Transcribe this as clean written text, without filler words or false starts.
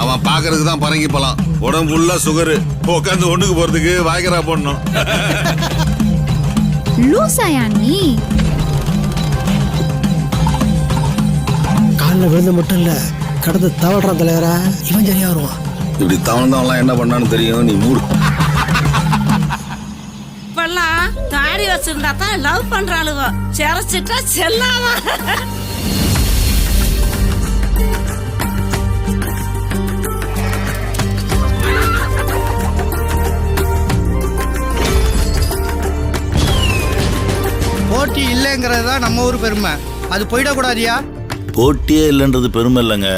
அவன் பாக்குறதுக்கு தான் பரங்கி போலாம், உடம்பு ஃபுல்லா சுகரு, உட்காந்து ஒண்ணுக்கு போறதுக்கு வாய்க்கரா போடணும். லூசாயா நீ? காலில் விழுந்து மட்டும் இல்ல, கடந்து தவறான் தலைவரா. இவன் சரியா வருவான். இப்படி தவழ்ந்தவன்லாம் என்ன பண்ணான்னு தெரியும், நீ மூடு. இப்பெல்லாம் தாடி வச்சிருந்தா தான் லவ் பண்றாளுவ, சிறச்சிட்டா செல்லாவா. போட்டி இல்லைங்கிறது தான் நம்ம ஊர் பெருமை, அது போயிடக்கூடாதியா? போட்டியே இல்லைன்றது பெருமை இல்லைங்க,